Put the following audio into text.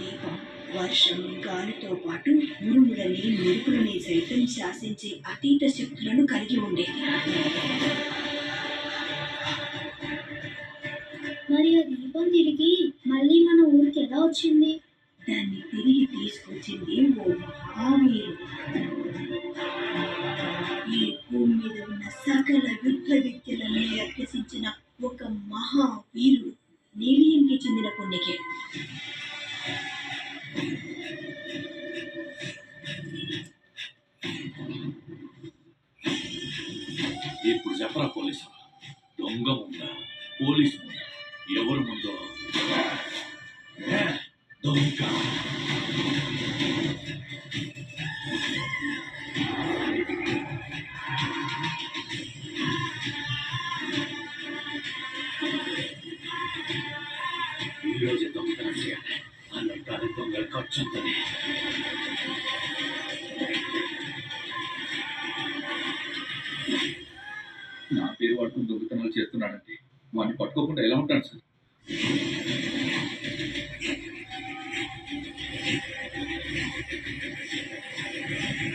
దీపం వర్షం గాలితో పాటు ఉరుములని మెరుపులని సైతం శాసించే అతీత శక్తులను కలిగి ఉండేది. మరి ఆ దీపం తిరిగి మళ్ళీ మన ఊరికి ఎలా వచ్చింది? దాన్ని తిరిగి తీసుకొచ్చింది ఓ మహావీరు. ఈ భూమి మీద ఉన్న సకల యుద్ధ విద్యలను అభ్యసించిన ఒక మహావీరుడు. నీలియంకి చెందిన కొన్నికే. ఇప్పుడు చెప్పరా పోలీసు, దొంగ ముందా పోలీసు ముందా ఎవరు ముందో? దొంగ. ఈరోజు దొంగతనం చేయాలి అన్నంటారు. దొంగలు ఖర్చుందని నా పేరు వాడుకుని దొంగతనాలు చేస్తున్నాడంటే వాడిని పట్టుకోకుండా ఎలా ఉంటాడు సార్?